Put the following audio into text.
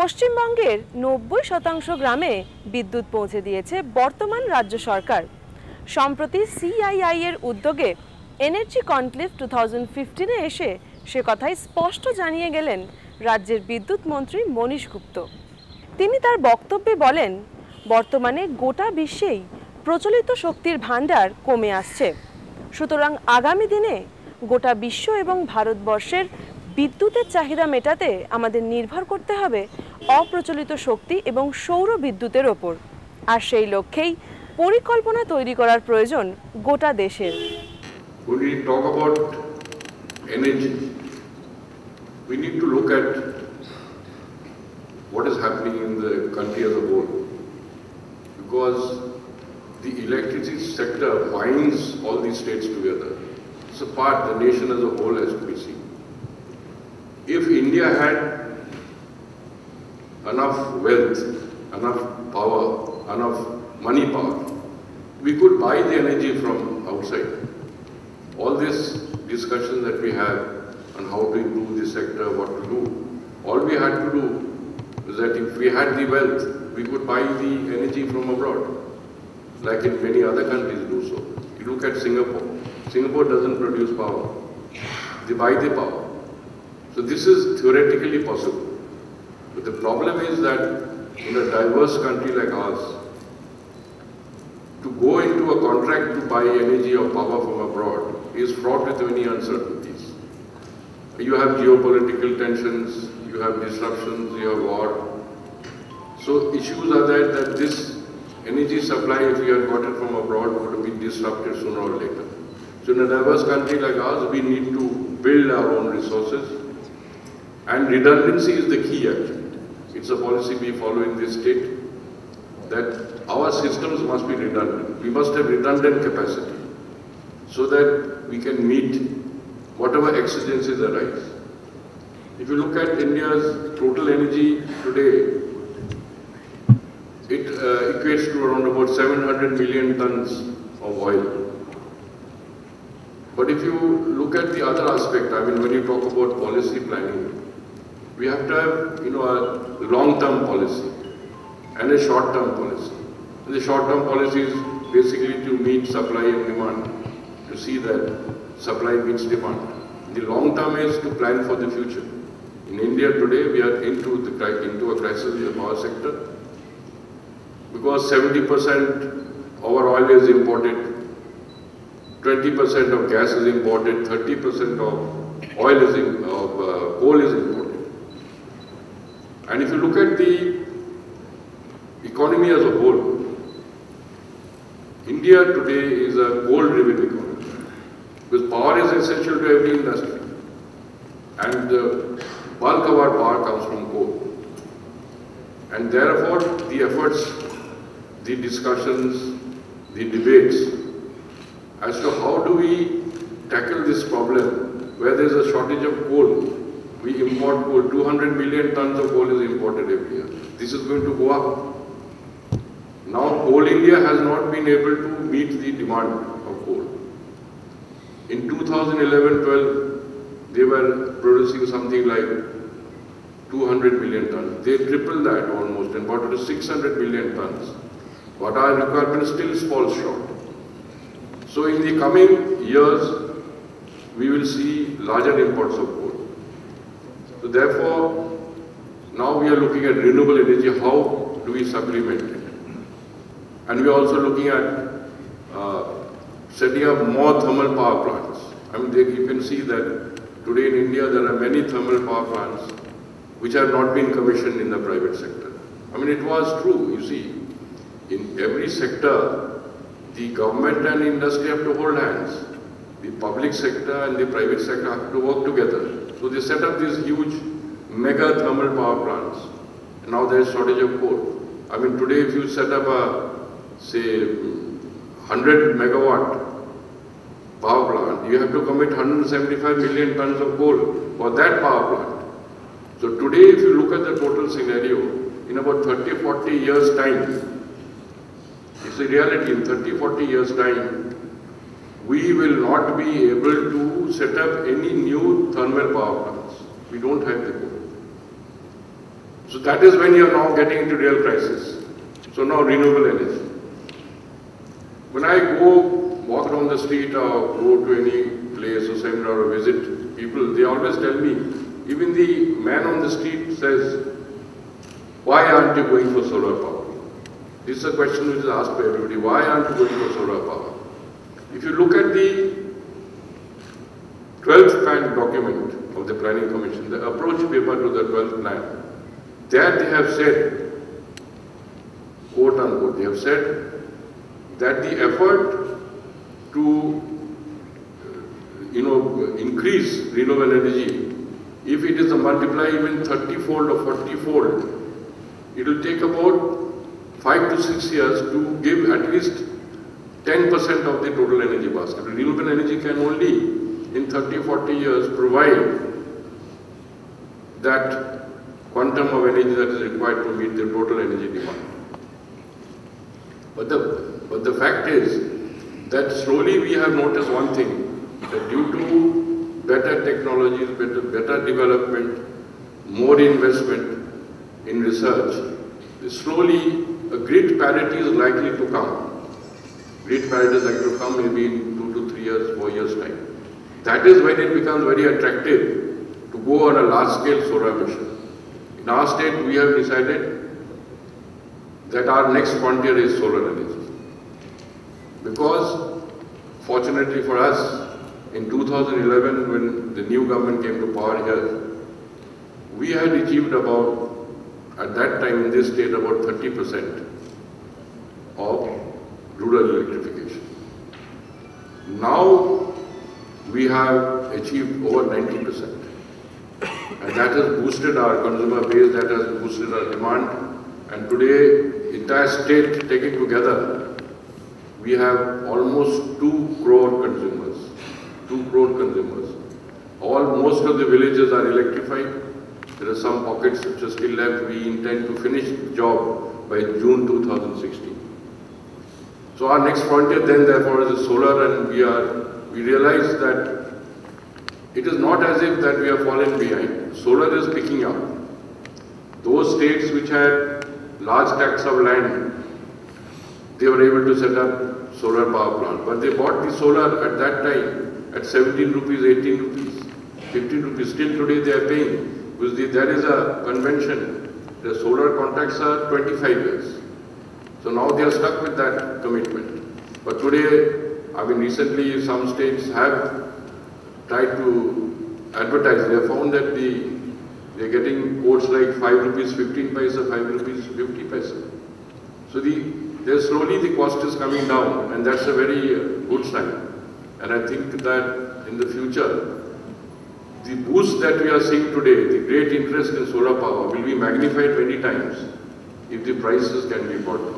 পশ্চিমবঙ্গের 90% গ্রামে বিদ্যুৎ পৌঁছে দিয়েছে বর্তমান রাজ্য সরকার। সম্প্রতি সিআইআই এর উদ্যোগে এনার্জি কনক্লেভ 2015 এ এসে সে কথাই স্পষ্ট জানিয়ে গেলেন রাজ্যের বিদ্যুৎ মন্ত্রী মনীশ গুপ্ত। তিনি তার বক্তব্যে বলেন, বর্তমানে গোটা বিশ্বেই প্রচলিত শক্তির ভান্ডার কমে আসছে, সুতরাং আগামী দিনে গোটা বিশ্ব এবং ভারতবর্ষের বিদ্যুতের চাহিদা মেটাতে আমাদের নির্ভর করতে হবে অপ্রচলিত শক্তি এবং সৌর বিদ্যুতের ওপর। আর সেই লক্ষ্যেই পরিকল্পনা তৈরি করার প্রয়োজন গোটা দেশের। When we talk about energy, we need to look at what is happening in the country as a whole, because the electricity sector binds all these states together. It's a part, the nation as a whole has to be seen. If India had enough wealth, enough power, enough money power, we could buy the energy from outside. All this discussion that we have on how to improve the sector, what to do, all we had to do is that if we had the wealth, we could buy the energy from abroad, like in many other countries do so. You look at Singapore. Singapore doesn't produce power. They buy the power. So this is theoretically possible. But the problem is that in a diverse country like ours, to go into a contract to buy energy or power from abroad is fraught with many uncertainties. You have geopolitical tensions, you have disruptions, you have war. So issues are there that this energy supply, if we had got it from abroad, would be disrupted sooner or later. So in a diverse country like ours, we need to build our own resources, and redundancy is the key actually. It's a policy we follow in this state, that our systems must be redundant. We must have redundant capacity so that we can meet whatever exigencies arise. If you look at India's total energy today, it equates to around about 700 million tons of oil. But if you look at the other aspect, I mean, when you talk about policy planning, we have to have, a long-term policy and a short-term policy. And the short-term policy is basically to meet supply and demand, to see that supply meets demand. The long-term is to plan for the future. In India today, we are into a crisis in the power sector, because 70% of our oil is imported, 20% of gas is imported, 30% of coal is imported. And if you look at the economy as a whole, India today is a coal-driven economy, because power is essential to every industry, and the bulk of our power comes from coal. And therefore, the efforts, the discussions, the debates as to how do we tackle this problem where there is a shortage of coal. We import coal, 200 million tons of coal is imported every year. This is going to go up. Now, Coal India has not been able to meet the demand of coal. In 2011-12, they were producing something like 200 million tons. They tripled that almost and brought it to 600 million tons. But our requirement still falls short. So in the coming years, we will see larger imports of coal. So therefore, now we are looking at renewable energy. How do we supplement it? And we are also looking at setting up more thermal power plants. I mean, you can see that today in India there are many thermal power plants which have not been commissioned in the private sector. I mean, it was true, you see, in every sector, the government and industry have to hold hands. The public sector and the private sector have to work together. So they set up these huge mega thermal power plants. And now there is shortage of coal. I mean, today if you set up a, say, 100 megawatt power plant, you have to commit 175 million tons of coal for that power plant. So today, if you look at the total scenario, in about 30-40 years' time, it's a reality, in 30-40 years' time, we will not be able to set up any new thermal power plants. We don't have the coal. So that is when you are now getting into real crisis. So now renewable energy. When I go walk around the street or go to any place or seminar or visit people, they always tell me, even the man on the street says, why aren't you going for solar power? This is a question which is asked by everybody, why aren't you going for solar power? If you look at the 12th plan document of the Planning Commission, the approach paper to the 12th plan, there they have said, quote unquote, they have said that the effort to increase renewable energy, if it is a multiply even 30-fold or 40-fold, it will take about 5 to 6 years to give at least 10% of the total energy basket. Renewable energy can only in 30-40 years provide that quantum of energy that is required to meet the total energy demand. But the fact is that slowly we have noticed one thing, that due to better technologies, better development, more investment in research, slowly a grid parity is likely to come. Grid parity is likely to come maybe in 2 to 3 years, 4 years time. That is when it becomes very attractive to go on a large-scale solar mission. In our state, we have decided that our next frontier is solar energy. Because, fortunately for us, in 2011, when the new government came to power here, we had achieved about, at that time in this state, about 30% of rural electrification. Now, we have achieved over 90%. And that has boosted our consumer base, that has boosted our demand. And today, entire state taken together, we have almost 2 crore consumers. 2 crore consumers. Most of the villages are electrified. There are some pockets which are still left. We intend to finish the job by June 2016. So our next frontier then therefore is solar, and we realize that it is not as if that we are falling behind. Solar is picking up. Those states which had large tracts of land, they were able to set up solar power plant. But they bought the solar at that time at 17 rupees, 18 rupees, 15 rupees. Still today they are paying. Because there is a convention, the solar contracts are 25 years. So now they are stuck with that commitment. But today, recently some states have tried to advertise. They have found that they are getting quotes like 5 rupees 15 paisa, 5 rupees 50 paisa. So slowly the cost is coming down, and that's a very good sign. And I think that in the future, the boost that we are seeing today, the great interest in solar power will be magnified many times if the prices can be brought down.